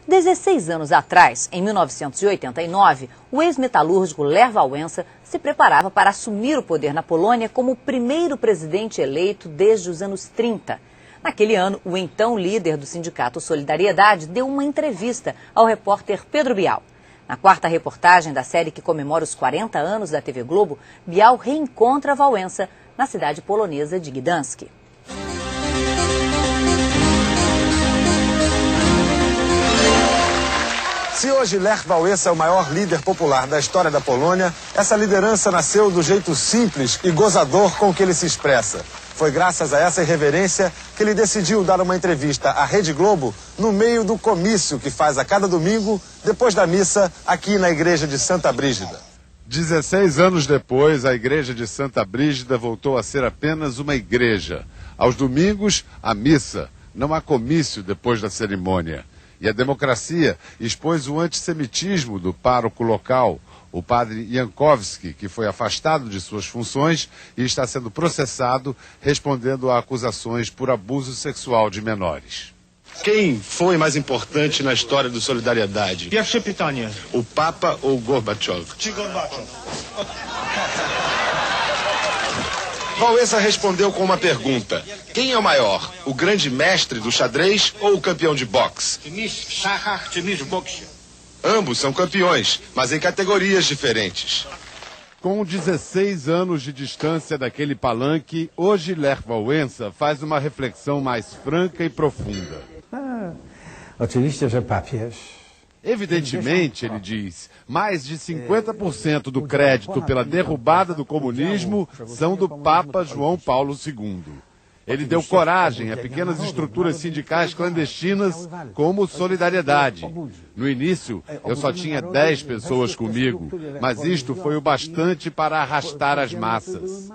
16 anos atrás, em 1989, o ex-metalúrgico Lech Wałęsa se preparava para assumir o poder na Polônia como o primeiro presidente eleito desde os anos 30. Naquele ano, o então líder do sindicato Solidariedade deu uma entrevista ao repórter Pedro Bial. Na quarta reportagem da série que comemora os 40 anos da TV Globo, Bial reencontra Wałęsa na cidade polonesa de Gdansk. Se hoje Lech Wałęsa é o maior líder popular da história da Polônia, essa liderança nasceu do jeito simples e gozador com que ele se expressa. Foi graças a essa irreverência que ele decidiu dar uma entrevista à Rede Globo no meio do comício que faz a cada domingo, depois da missa, aqui na igreja de Santa Brígida. 16 anos depois, a igreja de Santa Brígida voltou a ser apenas uma igreja. Aos domingos, a missa. Não há comício depois da cerimônia. E a democracia expôs o antissemitismo do pároco local, o padre Jankowski, que foi afastado de suas funções e está sendo processado, respondendo a acusações por abuso sexual de menores. Quem foi mais importante na história do Solidariedade? Pierwsze pytanie. O Papa ou Gorbachev? Gorbachev. Wałęsa respondeu com uma pergunta. Quem é o maior, o grande mestre do xadrez ou o campeão de boxe? Mistrz w szachach czy mistrz w boksie? Ambos são campeões, mas em categorias diferentes. Com 16 anos de distância daquele palanque, hoje Lech Wałęsa faz uma reflexão mais franca e profunda. Oczywiście, że papież. Evidentemente, ele diz, mais de 50% do crédito pela derrubada do comunismo são do Papa João Paulo II. Ele deu coragem a pequenas estruturas sindicais clandestinas como Solidariedade. No início, eu só tinha 10 pessoas comigo, mas isto foi o bastante para arrastar as massas.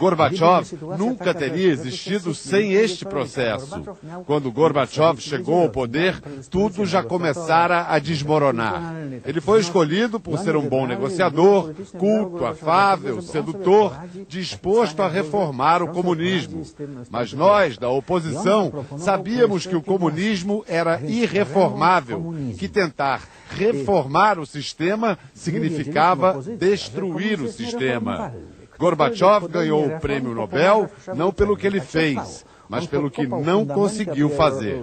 Gorbachev nunca teria existido sem este processo. Quando Gorbachev chegou ao poder, tudo já começara a desmoronar. Ele foi escolhido por ser um bom negociador, culto, afável, sedutor, disposto a reformar o comunismo. Mas nós, da oposição, sabíamos que o comunismo era irreformável, que tentar reformar o sistema significava destruir o sistema. Gorbachev ganhou o prêmio Nobel não pelo que ele fez, mas pelo que não conseguiu fazer.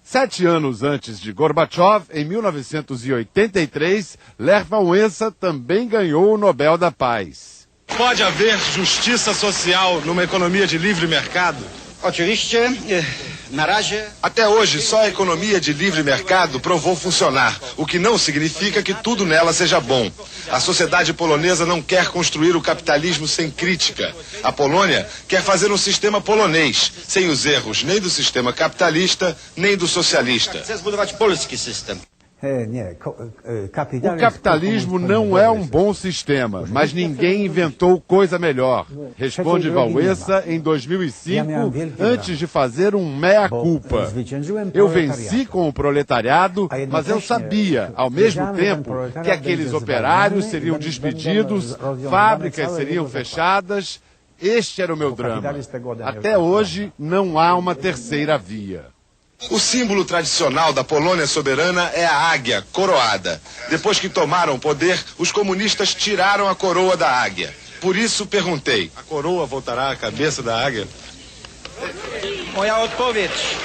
7 anos antes de Gorbachev, em 1983, Lech Wałęsa também ganhou o Nobel da Paz. Pode haver justiça social numa economia de livre mercado? Oczywiście, na razie. Até hoje, só a economia de livre mercado provou funcionar, o que não significa que tudo nela seja bom. A sociedade polonesa não quer construir o capitalismo sem crítica. A Polônia quer fazer um sistema polonês, sem os erros nem do sistema capitalista, nem do socialista. Chce zbudować polski system. O capitalismo não é um bom sistema, mas ninguém inventou coisa melhor, responde Wałęsa em 2005, antes de fazer um meia-culpa. Eu venci com o proletariado, mas eu sabia, ao mesmo tempo, que aqueles operários seriam despedidos, fábricas seriam fechadas. Este era o meu drama. Até hoje, não há uma terceira via. O símbolo tradicional da Polônia soberana é a águia coroada. Depois que tomaram o poder, os comunistas tiraram a coroa da águia. Por isso perguntei, a coroa voltará à cabeça da águia? Moja odpowiedź.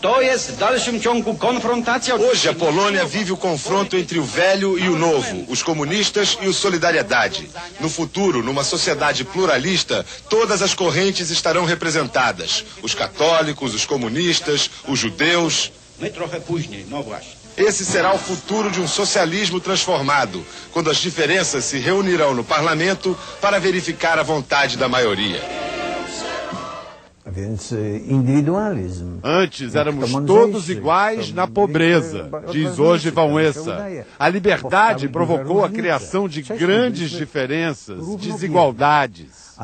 To jest w dalszym ciągu konfrontacja. Hoje a Polônia vive o confronto entre o velho e o novo, os comunistas e o Solidariedade. No futuro, numa sociedade pluralista, todas as correntes estarão representadas. Os católicos, os comunistas, os judeus. My trochę później, no właśnie. Esse será o futuro de um socialismo transformado, quando as diferenças se reunirão no parlamento para verificar a vontade da maioria. Antes éramos todos iguais na pobreza, diz hoje Wałęsa. A liberdade provocou a criação de grandes diferenças, desigualdades.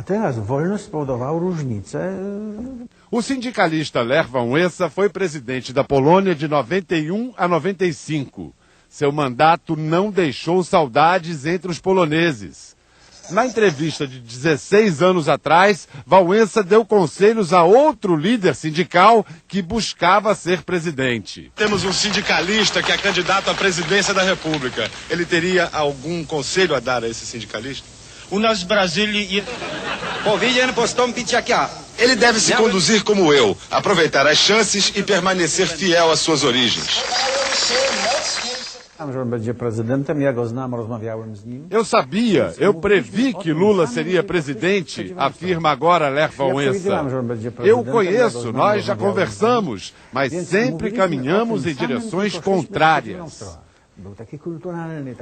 O sindicalista Lech Wałęsa foi presidente da Polônia de 91 a 95. Seu mandato não deixou saudades entre os poloneses. Na entrevista de 16 anos atrás, Walesa deu conselhos a outro líder sindical que buscava ser presidente. Temos um sindicalista que é candidato à presidência da República. Ele teria algum conselho a dar a esse sindicalista? U nas Brazílii poviđen postąpić jak ja. Ele deve se conduzir como eu, aproveitar as chances e permanecer fiel às suas origens. Eu sabia, eu previ que Lula seria presidente, afirma agora Lech Wałęsa. Eu o conheço, nós já conversamos, mas sempre caminhamos em direções contrárias.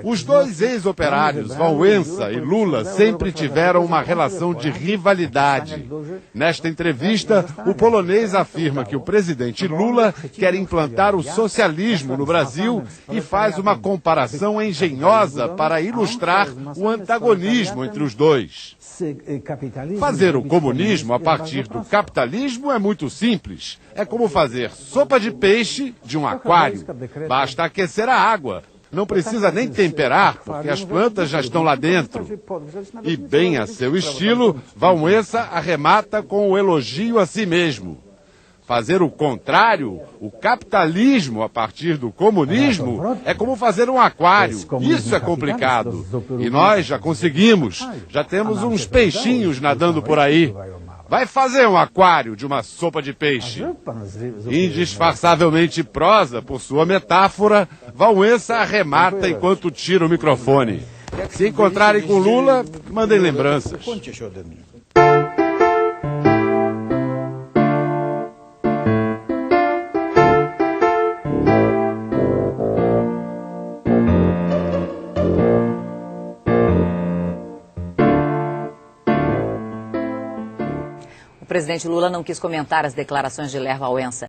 Os dois ex-operários, Wałęsa e Lula, sempre tiveram uma relação de rivalidade. Nesta entrevista, o polonês afirma que o presidente Lula quer implantar o socialismo no Brasil e faz uma comparação engenhosa para ilustrar o antagonismo entre os dois. Fazer o comunismo a partir do capitalismo é muito simples. É como fazer sopa de peixe de um aquário. Basta aquecer a água. Não precisa nem temperar, porque as plantas já estão lá dentro. E bem a seu estilo, Wałęsa arremata com o elogio a si mesmo. Fazer o contrário, o capitalismo a partir do comunismo, é como fazer um aquário. Isso é complicado. E nós já conseguimos. Já temos uns peixinhos nadando por aí. Vai fazer um aquário de uma sopa de peixe. Indisfarçavelmente prosa por sua metáfora, Wałęsa arremata enquanto tira o microfone. Se encontrarem com Lula, mandem lembranças. O presidente Lula não quis comentar as declarações de Lech Wałęsa.